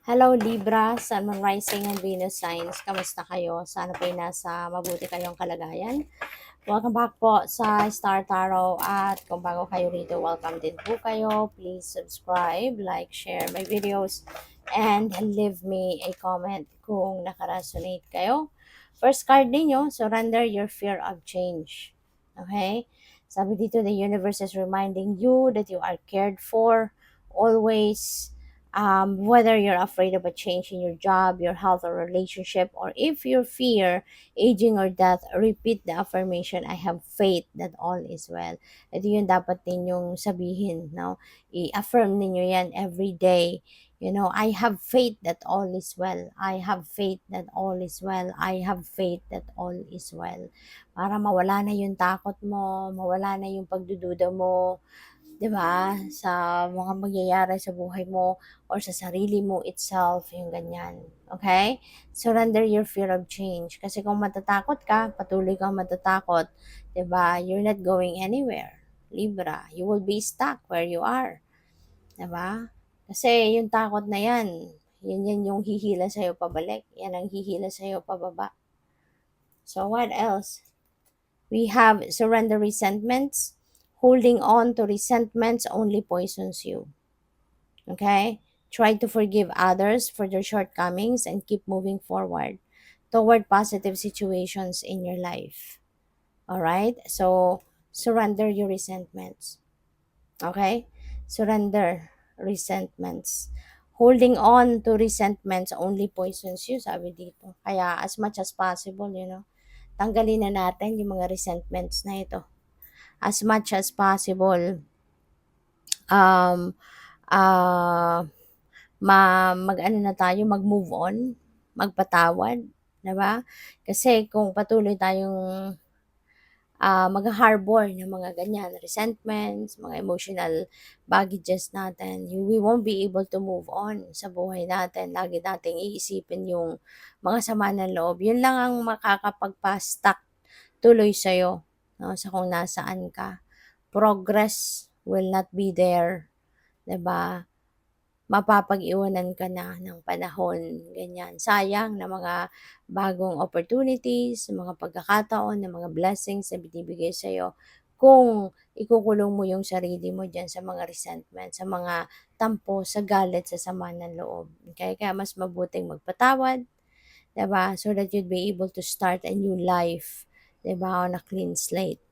Hello Libra, Sun, Moon, Rising, and Venus signs. Kamusta kayo? Sana po ay nasa mabuti kayong kalagayan. Welcome back po sa Star Tarot at kung bago kayo rito, welcome din po kayo. Please subscribe, like, share my videos, and leave me a comment kung nakaresonate kayo. First card ninyo, surrender your fear of change. Okay? Sabi dito, the universe is reminding you that you are cared for always. Whether you're afraid of a change in your job, your health, or relationship, or if you fear aging or death, repeat the affirmation, I have faith that all is well. Ito yung dapat ninyong sabihin, no? I-affirm ninyo yan every day. You know, I have faith that all is well. I have faith that all is well. I have faith that all is well. Para mawala na yung takot mo, mawala na yung pagdududa mo, 'di ba, sa mga mangyayari sa buhay mo or sa sarili mo itself, yung ganyan. Okay? Surrender your fear of change. Kasi kung matatakot ka, patuloy kang matatakot, 'di ba? You're not going anywhere. Libra, you will be stuck where you are, 'di ba? Kasi yung takot na yan yung hihila sa'yo pabalik. Yan ang hihila sa'yo pababa. So what else? We have surrender resentments. Holding on to resentments only poisons you. Okay? Try to forgive others for their shortcomings and keep moving forward toward positive situations in your life. Alright? So, surrender your resentments. Okay? Surrender resentments. Holding on to resentments only poisons you, sabi dito. Kaya as much as possible, tanggalin na natin yung mga resentments na ito. As much as possible, um, ah, mag-ano na tayo, mag-move on, magpatawad, 'di ba? Kasi kung patuloy tayong mag-harbor ng mga ganyan, resentments, mga emotional baggages natin, we won't be able to move on sa buhay natin. Lagi nating iisipin yung mga sama ng loob. Yun lang ang makakapagpa-stuck tuloy sa'yo, no, sa kung nasaan ka. Progress will not be there, 'di ba? Mapapag-iwanan ka na ng panahon, ganyan. Sayang na mga bagong opportunities, mga pagkakataon, ng mga blessings na binibigay sa'yo kung ikukulong mo yung sarili mo diyan sa mga resentment, sa mga tampo, sa galit, sa sama ng loob. Okay? Kaya mas mabuting magpatawad, 'di ba? So that you'd be able to start a new life, 'di ba? On a clean slate.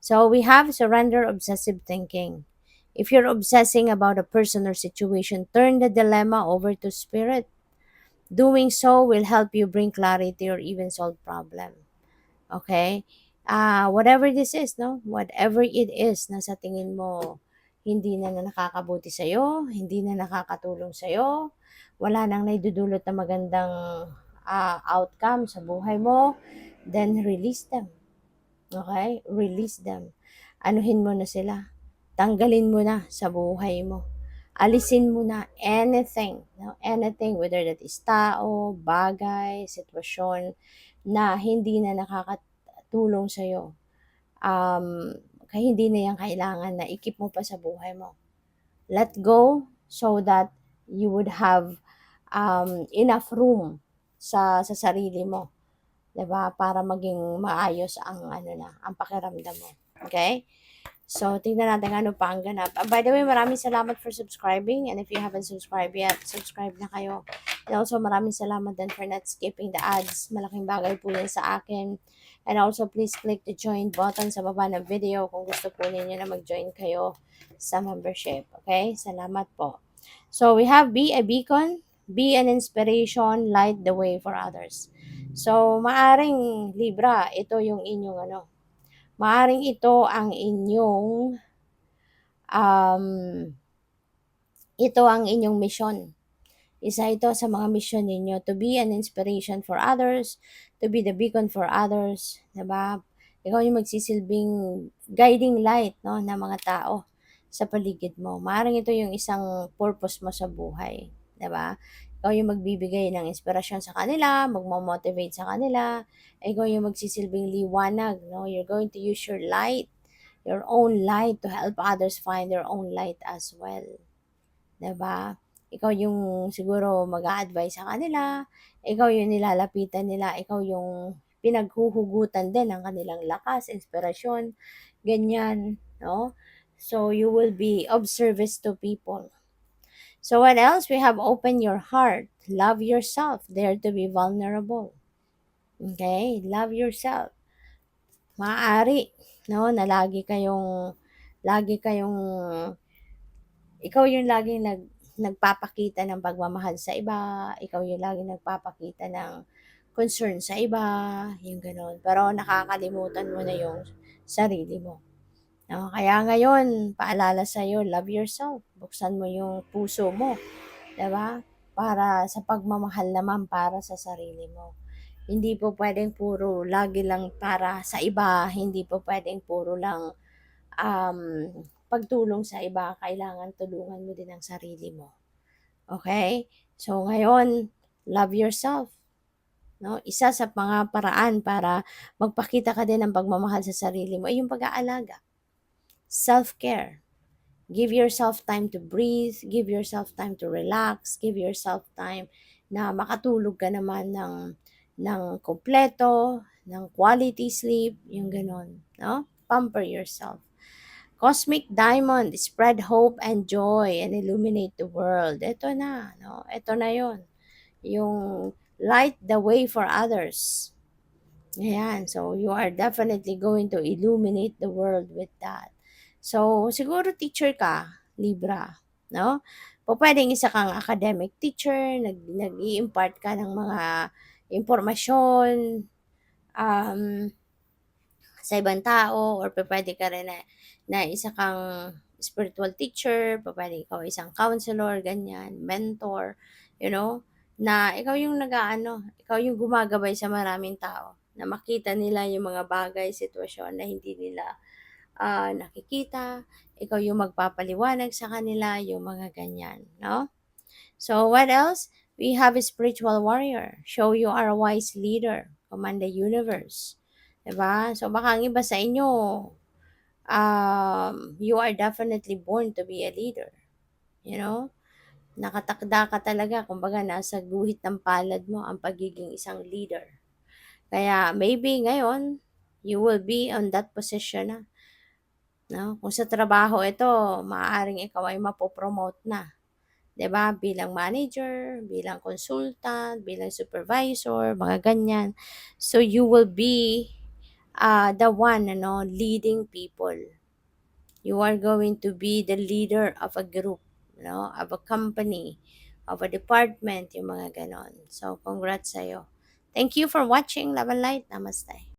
So we have surrender obsessive thinking. If you're obsessing about a person or situation, turn the dilemma over to spirit. Doing so will help you bring clarity or even solve problem. Okay? Whatever this is, no? Whatever it is na sa tingin mo hindi na nakakabuti sa'yo, hindi na nakakatulong sa'yo, wala nang naidudulot na magandang outcome sa buhay mo, then release them. Okay? Release them. Anuhin mo na sila. Tanggalin mo na sa buhay mo. Alisin mo na anything, no? Anything, whether that is tao, bagay, sitwasyon na hindi na nakakatulong sa'yo. Kaya hindi na yan kailangan na ikip mo pa sa buhay mo. Let go so that you would have enough room sa sarili mo, 'di ba? Para maging maayos ang ang pakiramdam mo. Okay? So, tingnan natin ano pa ang ganap. By the way, maraming salamat for subscribing. And if you haven't subscribed yet, subscribe na kayo. And also, maraming salamat din for not skipping the ads. Malaking bagay po yan sa akin. And also, please click the join button sa baba ng video kung gusto po ninyo na mag-join kayo sa membership. Okay? Salamat po. So, we have be a beacon, be an inspiration, light the way for others. So, maaring Libra, ito yung inyong maaring ito ang inyong ito ang inyong mission. Isa ito sa mga mission ninyo, to be an inspiration for others, to be the beacon for others, 'di ba? Ikaw yung magsisilbing guiding light, no, ng mga tao sa paligid mo. Maaring ito yung isang purpose mo sa buhay, 'di ba? Ikaw yung magbibigay ng inspirasyon sa kanila, magmo-motivate sa kanila, ikaw yung magsisilbing liwanag, no? You're going to use your own light to help others find their own light as well. 'Di ba? ikaw yung siguro mag-a-advice sa kanila, ikaw yung nilalapitan nila, ikaw yung pinaghuhugutan din ng kanilang lakas, inspirasyon, ganyan, 'no? So, you will be of service to people. So what else? We have open your heart, love yourself, dare to be vulnerable. Okay? Love yourself. Maaari, 'no, na lagi kayong ikaw yung laging nagpapakita ng pagmamahal sa iba, ikaw yung laging nagpapakita ng concern sa iba, yung gano'n. Pero nakakalimutan mo na yung sarili mo, 'no? Kaya ngayon, paalala sa'yo, love yourself. Buksan mo yung puso mo, 'di ba? Para sa pagmamahal naman para sa sarili mo. Hindi po puwedeng puro lagi lang para sa iba, hindi po puwedeng puro lang um, pagtulong sa iba, kailangan tulungan mo din ang sarili mo. Okay? So ngayon, love yourself. No? Isa sa mga paraan para magpakita ka din ng pagmamahal sa sarili mo ay yung pag-aalaga. Self-care. Give yourself time to breathe, give yourself time to relax, give yourself time na makatulog ka naman ng kumpleto, ng quality sleep, yung gano'n, no? Pamper yourself. Cosmic Diamond, spread hope and joy and illuminate the world. Ito na, no? Ito na yon. Yung light the way for others. Ayan, so you are definitely going to illuminate the world with that. So, siguro teacher ka, Libra, no? Pwedeng isa kang academic teacher, nag-i-impart ka ng mga impormasyon, um, sa ibang tao or pupuwede ka rin na isa kang spiritual teacher, pupuwede ikaw isang counselor, ganyan, mentor, you know, na ikaw yung nag-aano, ikaw yung gumagabay sa maraming tao na makita nila yung mga bagay, sitwasyon na hindi nila nakikita, ikaw yung magpapaliwanag sa kanila, yung mga ganyan, no? So what else? We have a spiritual warrior. Show you are a wise leader. Command the universe. Diba? So baka ang iba sa inyo, you are definitely born to be a leader. You know? Nakatakda ka talaga. Kumbaga, nasa guhit ng palad mo ang pagiging isang leader. Kaya maybe ngayon, you will be on that position na. No? Kung sa trabaho ito, maaaring ikaw ay mapopromote na. 'Di ba? Bilang manager, bilang consultant, bilang supervisor, mga ganyan. So you will be the one ano, leading people. You are going to be the leader of a group, of a company, of a department, yung mga ganon. So congrats sa'yo. Thank you for watching Love and Light. Namaste.